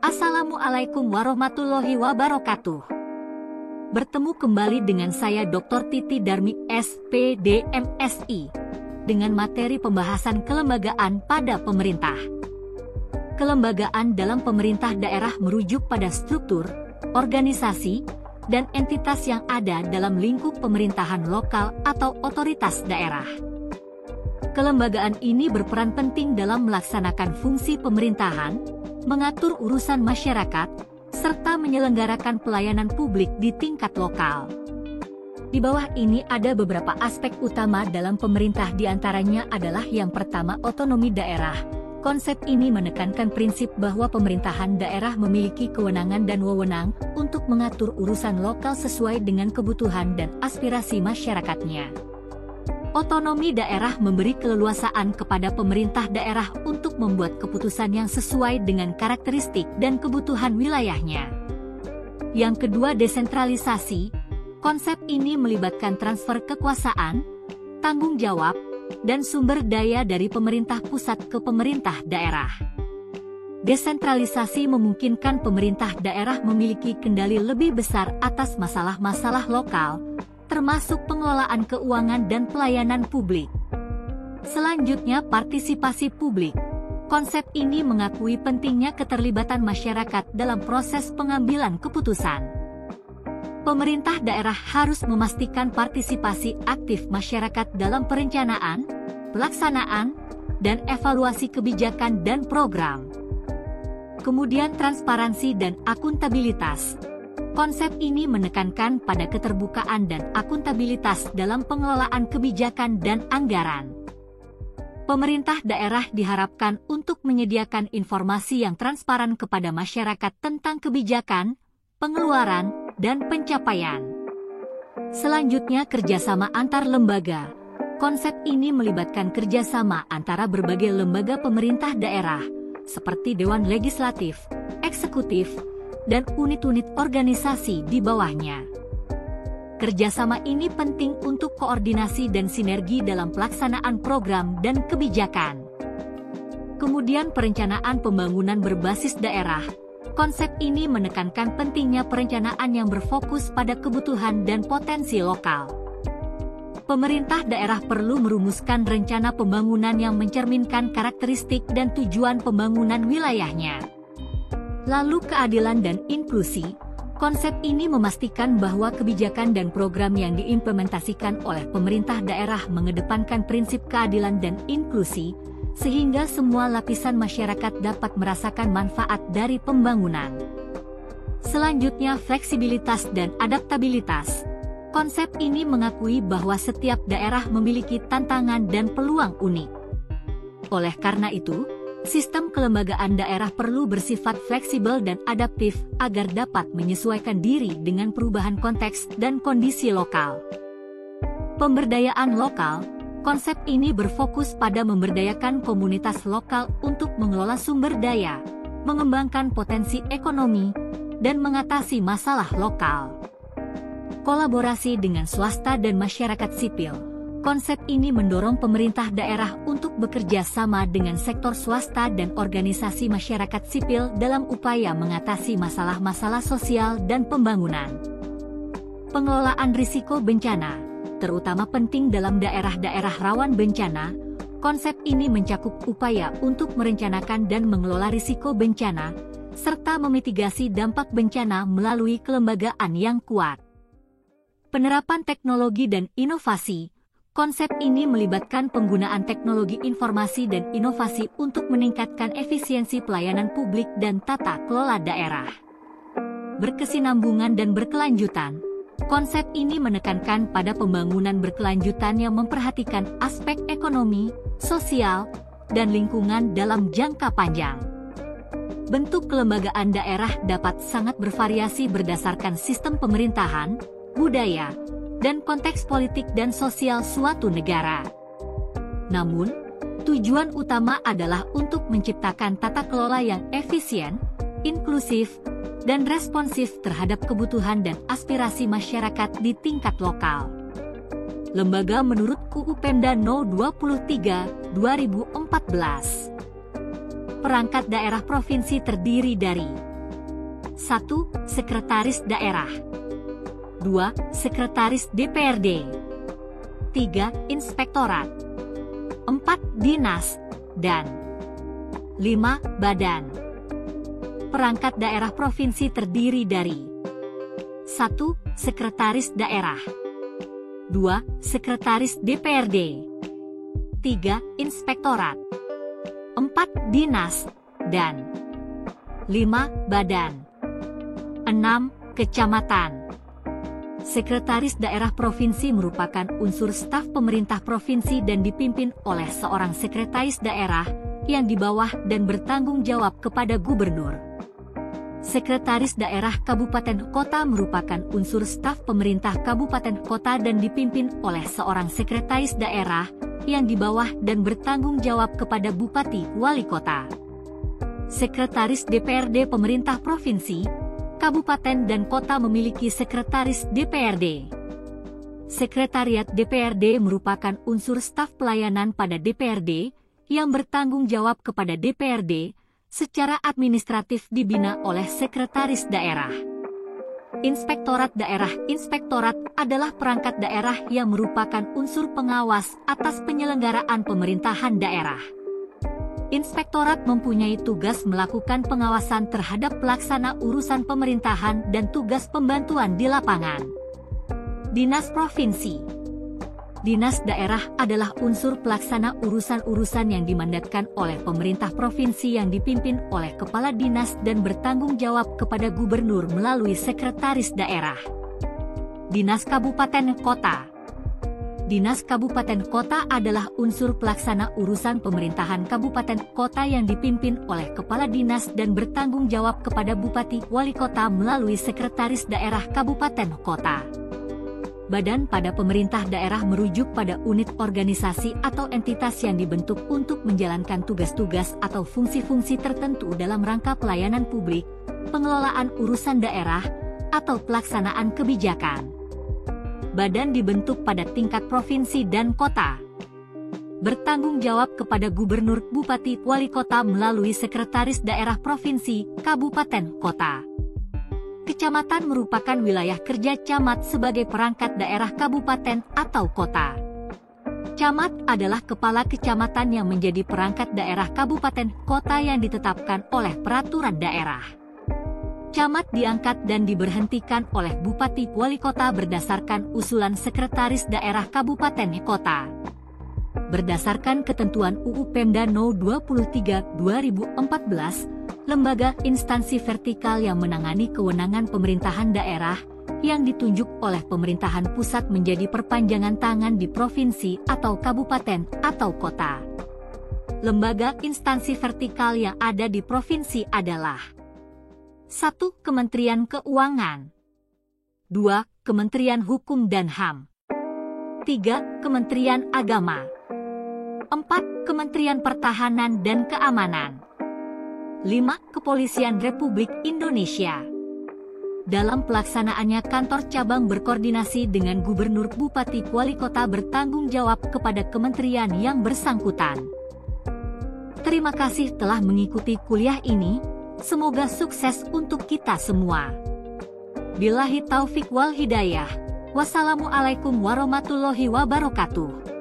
Assalamualaikum warahmatullahi wabarakatuh. Bertemu kembali dengan saya Dr. Titi Darmi SPD MSI dengan materi pembahasan kelembagaan pada pemerintah. Kelembagaan dalam pemerintah daerah merujuk pada struktur, organisasi, dan entitas yang ada dalam lingkup pemerintahan lokal atau otoritas daerah. Kelembagaan ini berperan penting dalam melaksanakan fungsi pemerintahan, mengatur urusan masyarakat, serta menyelenggarakan pelayanan publik di tingkat lokal. Di bawah ini ada beberapa aspek utama dalam pemerintah, diantaranya adalah yang pertama, otonomi daerah. Konsep ini menekankan prinsip bahwa pemerintahan daerah memiliki kewenangan dan wewenang untuk mengatur urusan lokal sesuai dengan kebutuhan dan aspirasi masyarakatnya. Otonomi daerah memberi keleluasaan kepada pemerintah daerah untuk membuat keputusan yang sesuai dengan karakteristik dan kebutuhan wilayahnya. Yang kedua, desentralisasi. Konsep ini melibatkan transfer kekuasaan, tanggung jawab, dan sumber daya dari pemerintah pusat ke pemerintah daerah. Desentralisasi memungkinkan pemerintah daerah memiliki kendali lebih besar atas masalah-masalah lokal, termasuk pengelolaan keuangan dan pelayanan publik. Selanjutnya, partisipasi publik. Konsep ini mengakui pentingnya keterlibatan masyarakat dalam proses pengambilan keputusan. Pemerintah daerah harus memastikan partisipasi aktif masyarakat dalam perencanaan, pelaksanaan, dan evaluasi kebijakan dan program. Kemudian, transparansi dan akuntabilitas. Konsep ini menekankan pada keterbukaan dan akuntabilitas dalam pengelolaan kebijakan dan anggaran. Pemerintah daerah diharapkan untuk menyediakan informasi yang transparan kepada masyarakat tentang kebijakan, pengeluaran, dan pencapaian. Selanjutnya, kerjasama antar lembaga. Konsep ini melibatkan kerjasama antara berbagai lembaga pemerintah daerah, seperti Dewan Legislatif, Eksekutif, dan unit-unit organisasi di bawahnya. Kerjasama ini penting untuk koordinasi dan sinergi dalam pelaksanaan program dan kebijakan. Kemudian, perencanaan pembangunan berbasis daerah. Konsep ini menekankan pentingnya perencanaan yang berfokus pada kebutuhan dan potensi lokal. Pemerintah daerah perlu merumuskan rencana pembangunan yang mencerminkan karakteristik dan tujuan pembangunan wilayahnya. Lalu, keadilan dan inklusi. Konsep ini memastikan bahwa kebijakan dan program yang diimplementasikan oleh pemerintah daerah mengedepankan prinsip keadilan dan inklusi, sehingga semua lapisan masyarakat dapat merasakan manfaat dari pembangunan. Selanjutnya, fleksibilitas dan adaptabilitas. Konsep ini mengakui bahwa setiap daerah memiliki tantangan dan peluang unik. Oleh karena itu, sistem kelembagaan daerah perlu bersifat fleksibel dan adaptif agar dapat menyesuaikan diri dengan perubahan konteks dan kondisi lokal. Pemberdayaan lokal. Konsep ini berfokus pada memberdayakan komunitas lokal untuk mengelola sumber daya, mengembangkan potensi ekonomi, dan mengatasi masalah lokal. Kolaborasi dengan swasta dan masyarakat sipil. Konsep ini mendorong pemerintah daerah untuk bekerja sama dengan sektor swasta dan organisasi masyarakat sipil dalam upaya mengatasi masalah-masalah sosial dan pembangunan. Pengelolaan risiko bencana, terutama penting dalam daerah-daerah rawan bencana. Konsep ini mencakup upaya untuk merencanakan dan mengelola risiko bencana, serta memitigasi dampak bencana melalui kelembagaan yang kuat. Penerapan teknologi dan inovasi. Konsep ini melibatkan penggunaan teknologi informasi dan inovasi untuk meningkatkan efisiensi pelayanan publik dan tata kelola daerah. Berkesinambungan dan berkelanjutan. Konsep ini menekankan pada pembangunan berkelanjutan yang memperhatikan aspek ekonomi, sosial, dan lingkungan dalam jangka panjang. Bentuk kelembagaan daerah dapat sangat bervariasi berdasarkan sistem pemerintahan, budaya, dan konteks politik dan sosial suatu negara. Namun, tujuan utama adalah untuk menciptakan tata kelola yang efisien, inklusif, dan responsif terhadap kebutuhan dan aspirasi masyarakat di tingkat lokal. Lembaga menurut UU Pemda No. 23/2014. Perangkat daerah provinsi terdiri dari 1. Sekretaris Daerah. 2. Sekretaris DPRD. 3. Inspektorat. 4. Dinas. Dan 5. Badan. Perangkat daerah provinsi terdiri dari 1. Sekretaris Daerah. 2. Sekretaris DPRD. 3. Inspektorat. 4. Dinas. Dan 5. Badan. 6. Kecamatan. Sekretaris Daerah Provinsi merupakan unsur staf pemerintah provinsi dan dipimpin oleh seorang sekretaris daerah yang di bawah dan bertanggung jawab kepada gubernur. Sekretaris Daerah Kabupaten Kota merupakan unsur staf pemerintah kabupaten kota dan dipimpin oleh seorang sekretaris daerah yang di bawah dan bertanggung jawab kepada bupati wali kota. Sekretaris DPRD pemerintah provinsi, kabupaten dan kota memiliki sekretaris DPRD. Sekretariat DPRD merupakan unsur staf pelayanan pada DPRD yang bertanggung jawab kepada DPRD secara administratif dibina oleh sekretaris daerah. Inspektorat Daerah. Inspektorat adalah perangkat daerah yang merupakan unsur pengawas atas penyelenggaraan pemerintahan daerah. Inspektorat mempunyai tugas melakukan pengawasan terhadap pelaksana urusan pemerintahan dan tugas pembantuan di lapangan. Dinas Provinsi. Dinas daerah adalah unsur pelaksana urusan-urusan yang dimandatkan oleh pemerintah provinsi yang dipimpin oleh kepala dinas dan bertanggung jawab kepada gubernur melalui sekretaris daerah. Dinas Kabupaten Kota. Dinas Kabupaten Kota adalah unsur pelaksana urusan pemerintahan kabupaten kota yang dipimpin oleh kepala dinas dan bertanggung jawab kepada bupati wali kota melalui sekretaris daerah kabupaten kota. Badan pada pemerintah daerah merujuk pada unit organisasi atau entitas yang dibentuk untuk menjalankan tugas-tugas atau fungsi-fungsi tertentu dalam rangka pelayanan publik, pengelolaan urusan daerah, atau pelaksanaan kebijakan. Badan dibentuk pada tingkat provinsi dan kota. Bertanggung jawab kepada gubernur, bupati, wali kota melalui sekretaris daerah provinsi, kabupaten, kota. Kecamatan merupakan wilayah kerja camat sebagai perangkat daerah kabupaten atau kota. Camat adalah kepala kecamatan yang menjadi perangkat daerah kabupaten kota yang ditetapkan oleh peraturan daerah. Camat diangkat dan diberhentikan oleh bupati wali kota berdasarkan usulan sekretaris daerah kabupaten kota. Berdasarkan ketentuan UU Pemda No 23/2014, lembaga instansi vertikal yang menangani kewenangan pemerintahan daerah yang ditunjuk oleh pemerintahan pusat menjadi perpanjangan tangan di provinsi atau kabupaten atau kota. Lembaga instansi vertikal yang ada di provinsi adalah 1. Kementerian Keuangan. 2. Kementerian Hukum dan HAM. 3. Kementerian Agama. 4. Kementerian Pertahanan dan Keamanan. 5. Kepolisian Republik Indonesia. Dalam pelaksanaannya kantor cabang berkoordinasi dengan gubernur, bupati, wali kota bertanggung jawab kepada kementerian yang bersangkutan. Terima kasih telah mengikuti kuliah ini. Semoga sukses untuk kita semua. Billahi taufik wal hidayah. Wassalamualaikum warahmatullahi wabarakatuh.